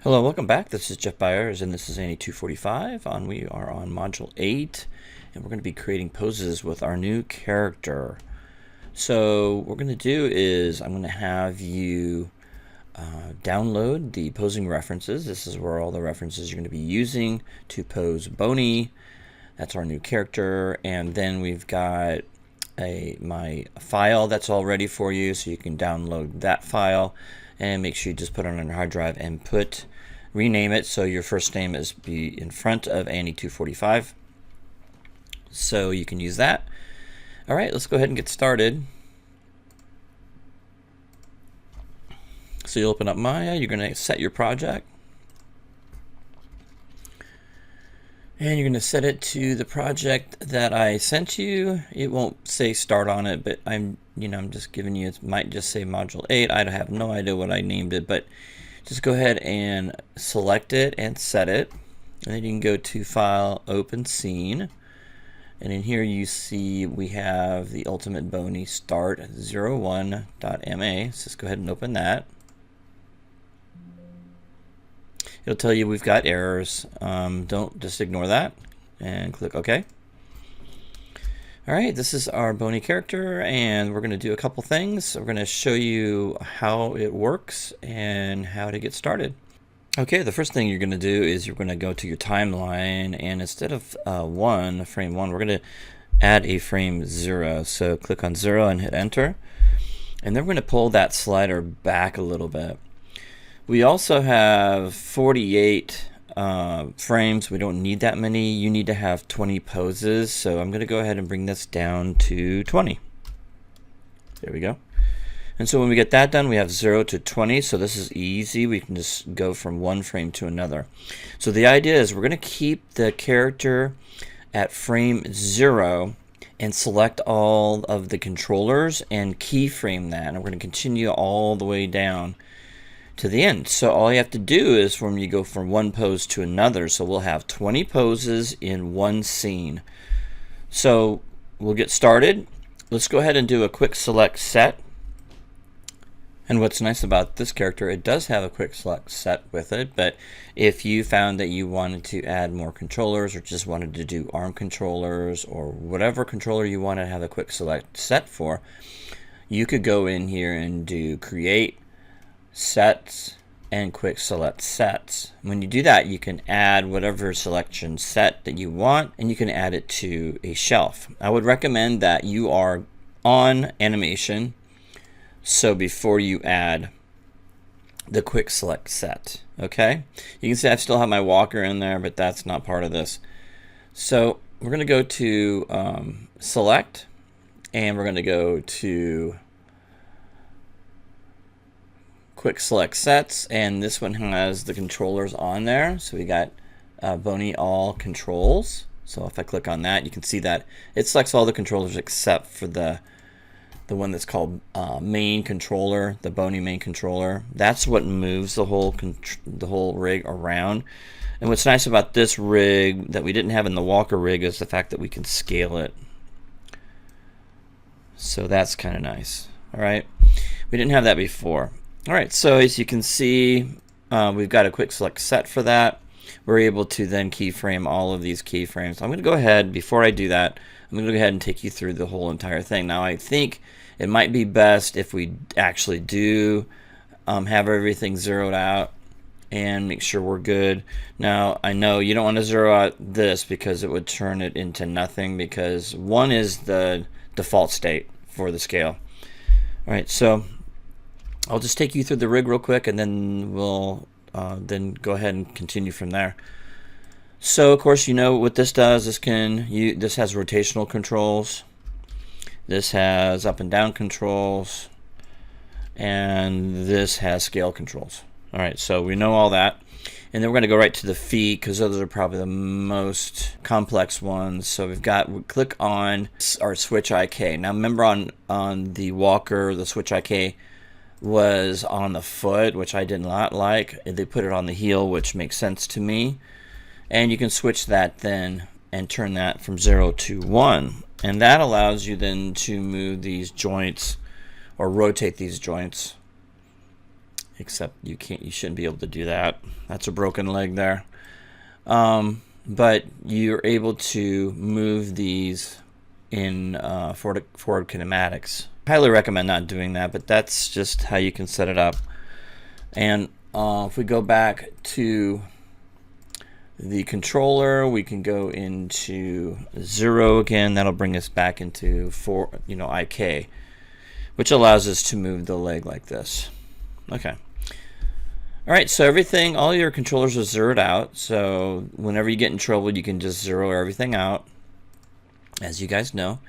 Hello, welcome back. This is Jeff Byers, and this is Annie 245. We are on Module 8, and we're going to be creating poses with our new character. So what we're going to do is I'm going to have you download the posing references. This is where all the references you're going to be using to pose Bony. That's our new character, and then we've got my file that's all ready for you, so you can download that file and make sure you just put it on your hard drive and rename it so your first name is be in front of Annie 245, so you can use that. All right, let's go ahead and get started. So you open up Maya, you're going to set your project, and you're going to set it to the project that I sent you. It won't say start on it, but I'm just giving you, it might just say Module 8. I have no idea what I named it, but just go ahead and select it and set it. And then you can go to File, Open Scene. And in here you see we have the Ultimate Bony Start 01.ma. So just go ahead and open that. It'll tell you we've got errors. Don't just ignore that and click OK. Alright, this is our Bony character, and we're going to do a couple things. We're going to show you how it works and how to get started. Okay, the first thing you're going to do is you're going to go to your timeline, and instead of frame 1, we're going to add a frame 0. So click on 0 and hit enter, and then we're going to pull that slider back a little bit. We also have 48 frames. We don't need that many. You need to have 20 poses, so I'm going to go ahead and bring this down to 20. There we go. And so when we get that done, we have 0 to 20, so this is easy. We can just go from one frame to another. So the idea is we're going to keep the character at frame 0 and select all of the controllers and keyframe that, and we're going to continue all the way down to the end. So all you have to do is when you go from one pose to another, so we'll have 20 poses in one scene. So we'll get started. Let's go ahead and do a quick select set. And what's nice about this character, it does have a quick select set with it, but if you found that you wanted to add more controllers or just wanted to do arm controllers or whatever controller you want to have a quick select set for, you could go in here and do create sets and quick select sets. When you do that, you can add whatever selection set that you want, and you can add it to a shelf. I would recommend that you are on animation, so before you add the quick select set. Okay, you can see I still have my walker in there, but that's not part of this. So we're going to go to select, and we're going to go to quick select sets, and this one has the controllers on there. So we got Bony all controls. So if I click on that, you can see that it selects all the controllers except for the one that's called main controller, the Bony main controller. That's what moves the whole rig around. And what's nice about this rig that we didn't have in the walker rig is the fact that we can scale it. So that's kind of nice. All right, we didn't have that before. Alright, so as you can see, we've got a quick select set for that. We're able to then keyframe all of these keyframes. I'm going to go ahead, before I do that, I'm going to go ahead and take you through the whole entire thing. Now I think it might be best if we actually do have everything zeroed out and make sure we're good. Now I know you don't want to zero out this because it would turn it into nothing, because 1 is the default state for the scale. Alright, so I'll just take you through the rig real quick, and then we'll then go ahead and continue from there. So of course, you know what this does. This has rotational controls. This has up and down controls, and this has scale controls. All right, so we know all that, and then we're going to go right to the feet because those are probably the most complex ones. So we click on our switch IK. Now remember on the walker, the switch IK was on the foot, which I did not like. They put it on the heel, which makes sense to me. And you can switch that then and turn that from 0 to 1. And that allows you then to move these joints or rotate these joints except you shouldn't be able to do that. That's a broken leg there. But you're able to move these in forward kinematics. Highly recommend not doing that, but that's just how you can set it up. And if we go back to the controller, we can go into 0 again. That'll bring us back into IK, which allows us to move the leg like this. Okay. All right, so all your controllers are zeroed out. So whenever you get in trouble, you can just zero everything out. As you guys know,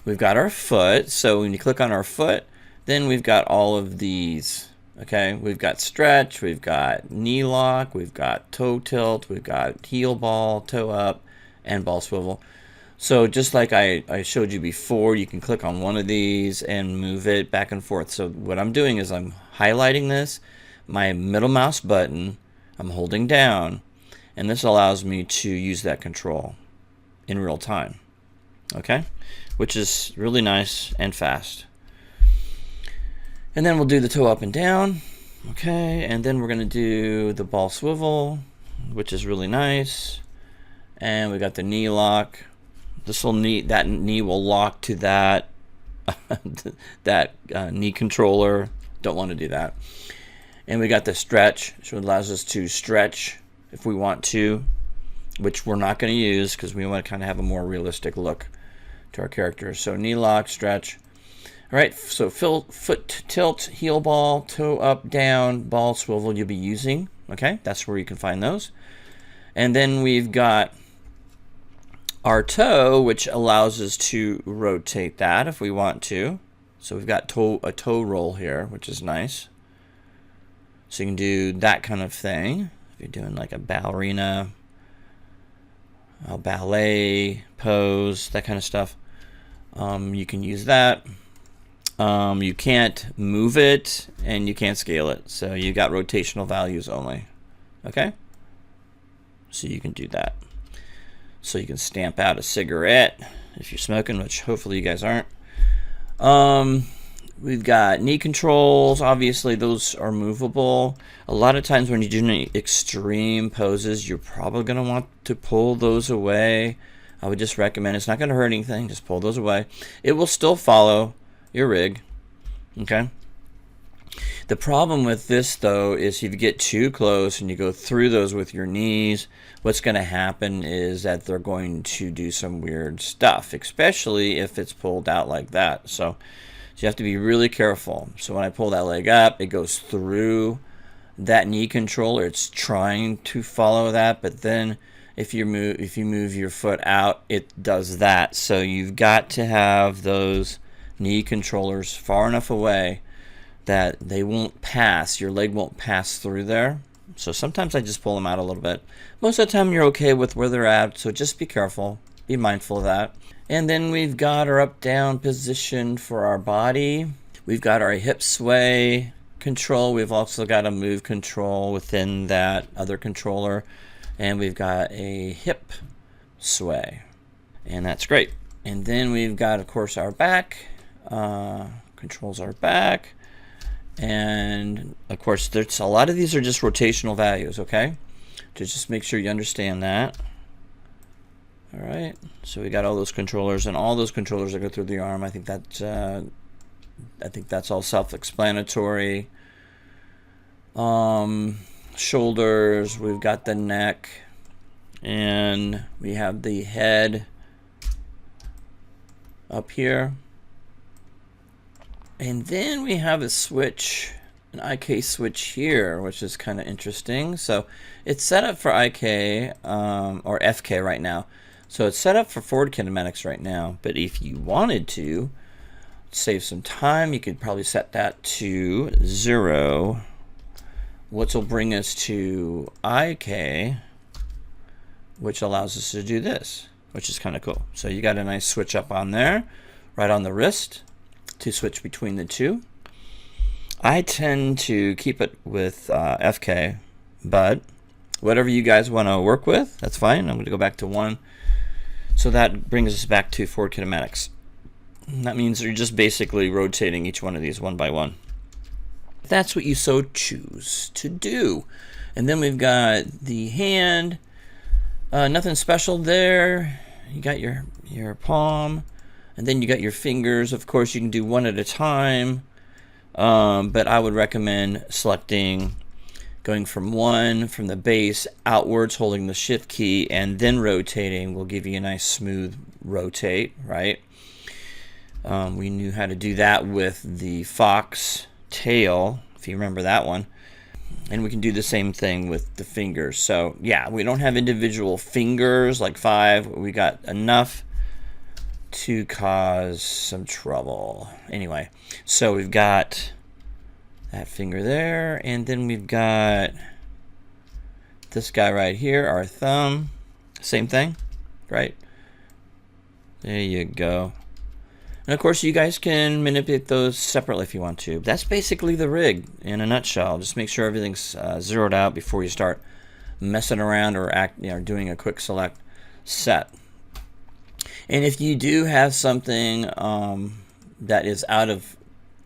we've got our foot. So when you click on our foot, then we've got all of these. Okay, we've got stretch, we've got knee lock, we've got toe tilt, we've got heel ball, toe up, and ball swivel. So just like I showed you before, you can click on one of these and move it back and forth. So what I'm doing is I'm highlighting this, my middle mouse button, I'm holding down, and this allows me to use that control in real time. Okay, which is really nice and fast. And then we'll do the toe up and down. Okay, and then we're going to do the ball swivel, which is really nice. And we got the knee lock. That knee will lock to that knee controller. Don't want to do that. And we got the stretch, so it allows us to stretch if we want to, which we're not going to use because we want to kind of have a more realistic look to our character. So knee lock, stretch. All right, so foot tilt, heel ball, toe up, down, ball swivel you'll be using. Okay, that's where you can find those. And then we've got our toe, which allows us to rotate that if we want to. So we've got a toe roll here, which is nice. So you can do that kind of thing. If you're doing like a ballerina, a ballet pose, that kind of stuff, you can use that. You can't move it and you can't scale it. So you got rotational values only. Okay? So you can do that. So you can stamp out a cigarette if you're smoking, which hopefully you guys aren't. We've got knee controls. Obviously, those are movable. A lot of times when you're doing extreme poses, you're probably going to want to pull those away. I would just recommend, it's not going to hurt anything. Just pull those away. It will still follow your rig. Okay? The problem with this, though, is if you get too close and you go through those with your knees, what's going to happen is that they're going to do some weird stuff, especially if it's pulled out like that. So you have to be really careful. So when I pull that leg up, it goes through that knee controller. It's trying to follow that, but then if you move your foot out, it does that. So you've got to have those knee controllers far enough away that they won't pass. Your leg won't pass through there. So sometimes I just pull them out a little bit. Most of the time you're okay with where they're at, so just be careful. Be mindful of that. And then we've got our up-down position for our body. We've got our hip sway control. We've also got a move control within that other controller. And we've got a hip sway. And that's great. And then we've got, of course, our back. Controls our back. And, of course, there's a lot of these are just rotational values, okay? To just make sure you understand that. All right, so we got all those controllers, and all those controllers that go through the arm. I think that's all self-explanatory. Shoulders, we've got the neck, and we have the head up here. And then we have a switch, an IK switch here, which is kind of interesting. So it's set up for IK or FK right now. So it's set up for forward kinematics right now, but if you wanted to save some time, you could probably set that to 0, which will bring us to IK, which allows us to do this, which is kind of cool. So you got a nice switch up on there, right on the wrist, to switch between the two. I tend to keep it with FK, but whatever you guys want to work with, that's fine. I'm going to go back to 1. So that brings us back to forward kinematics. That means you're just basically rotating each one of these one by one. that's what you so choose to do. And then we've got the hand. Nothing special there. You got your palm, and then you got your fingers. Of course, you can do one at a time, but I would recommend going from one from the base outwards, holding the shift key, and then rotating will give you a nice smooth rotate, right? We knew how to do that with the fox tail, if you remember that one. And we can do the same thing with the fingers. So yeah, we don't have individual fingers like 5. We got enough to cause some trouble. Anyway, so we've got that finger there, and then we've got this guy right here, our thumb. Same thing, right? There you go. And of course, you guys can manipulate those separately if you want to. That's basically the rig in a nutshell. Just make sure everything's zeroed out before you start messing around or doing a quick select set. And if you do have something that is out of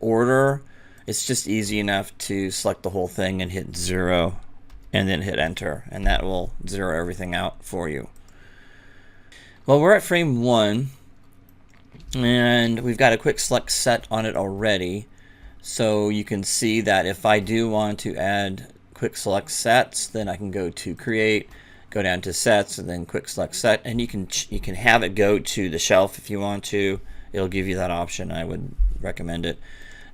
order, it's just easy enough to select the whole thing and hit 0 and then hit enter, and that will zero everything out for you. Well, we're at frame 1. And we've got a quick select set on it already, so you can see that if I do want to add quick select sets, then I can go to create, go down to sets, and then quick select set, and you can have it go to the shelf if you want to. It'll give you that option. I would recommend it.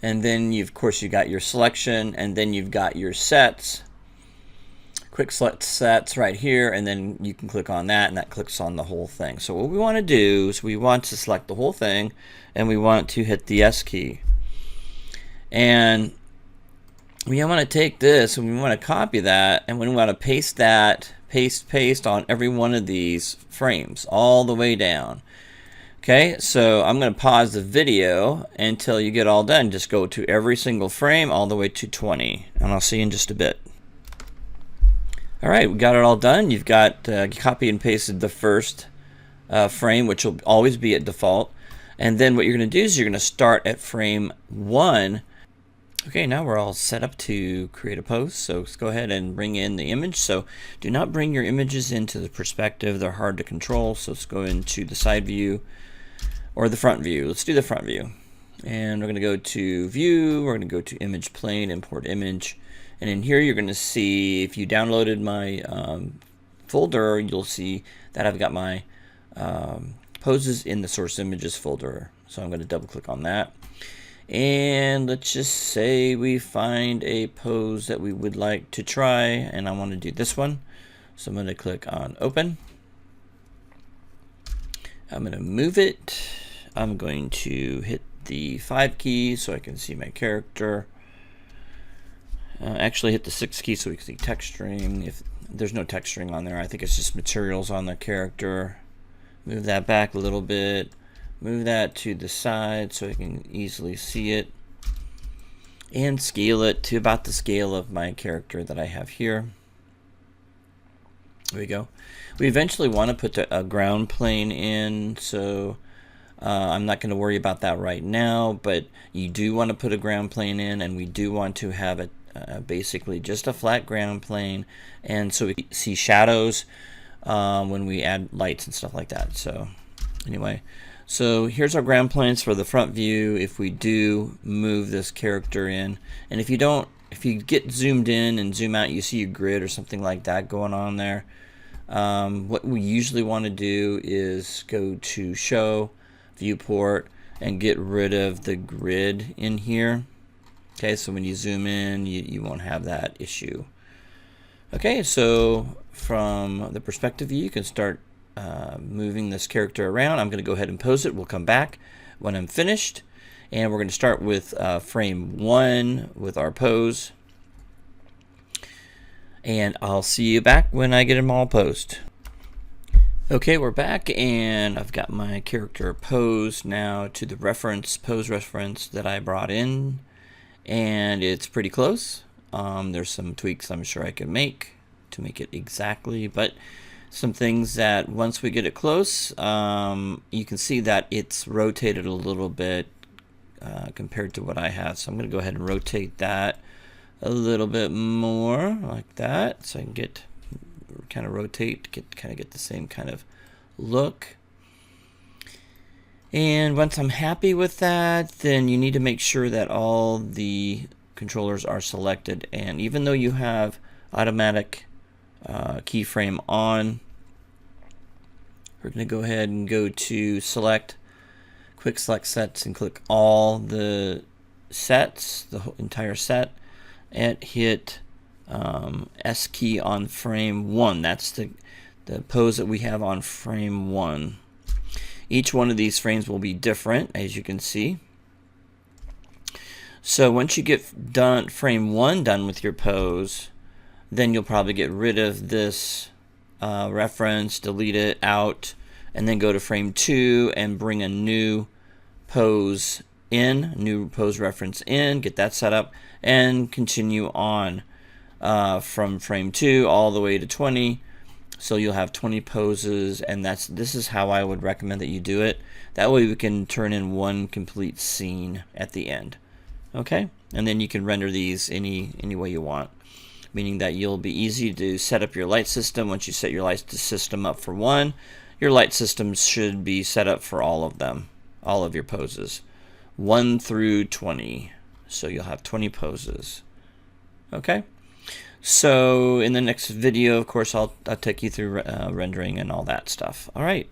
And then of course you got your selection, and then you've got your sets, quick select sets right here, and then you can click on that, and that clicks on the whole thing. So what we want to do is we want to select the whole thing, and we want to hit the S key. And we want to take this and we want to copy that, and we want to paste that, paste on every one of these frames all the way down. Okay, so I'm going to pause the video until you get all done. Just go to every single frame all the way to 20, and I'll see you in just a bit. All right, we got it all done. You've got copy and pasted the first frame, which will always be at default. And then what you're going to do is you're going to start at frame 1. Okay, now we're all set up to create a pose. So let's go ahead and bring in the image. So do not bring your images into the perspective. They're hard to control. So let's go into the side view or the front view. Let's do the front view. And we're going to go to view. We're going to go to image plane, import image. And in here you're going to see, if you downloaded my folder, you'll see that I've got my poses in the source images folder. So I'm going to double click on that. And let's just say we find a pose that we would like to try, and I want to do this one. So I'm going to click on open. I'm going to move it. I'm going to hit the 5 key so I can see my character. Actually hit the 6 key so we can see texturing. If there's no texturing on there, I think it's just materials on the character. Move that back a little bit. Move that to the side so I can easily see it. And scale it to about the scale of my character that I have here. There we go. We eventually want to put a ground plane in, so I'm not going to worry about that right now, but you do want to put a ground plane in, and we do want to have it basically just a flat ground plane, and so we see shadows when we add lights and stuff like that. So anyway, so here's our ground planes for the front view. If we do move this character in, and if you get zoomed in and zoom out, you see a grid or something like that going on there. What we usually want to do is go to show, viewport, and get rid of the grid in here. Okay, so when you zoom in, you won't have that issue. Okay, so from the perspective view, you can start moving this character around. I'm going to go ahead and pose it. We'll come back when I'm finished, and we're going to start with frame 1 with our pose. And I'll see you back when I get them all posed. Okay, we're back, and I've got my character posed now to the pose reference that I brought in. And it's pretty close. There's some tweaks I'm sure I can make to make it exactly, but some things that once we get it close, you can see that it's rotated a little bit compared to what I have. So I'm going to go ahead and rotate that a little bit more like that, so I can get kind of rotate, kind of get the same kind of look. And once I'm happy with that, then you need to make sure that all the controllers are selected. And even though you have automatic keyframe on, we're going to go ahead and go to select, quick select sets, and click all the sets, the entire set, and hit S key on frame 1. That's the pose that we have on frame 1. Each one of these frames will be different, as you can see. So once you get done frame 1 done with your pose, then you'll probably get rid of this reference, delete it out, and then go to frame 2 and bring a new pose in, new pose reference in, get that set up, and continue on from frame 2 all the way to 20. So you'll have 20 poses, and this is how I would recommend that you do it. That way we can turn in one complete scene at the end. Okay? And then you can render these any way you want, meaning that you'll be easy to set up your light system. Once you set your light system up for one, your light system should be set up for all of them, all of your poses, 1 through 20. So you'll have 20 poses. Okay? So in the next video, of course, I'll take you through rendering and all that stuff. All right.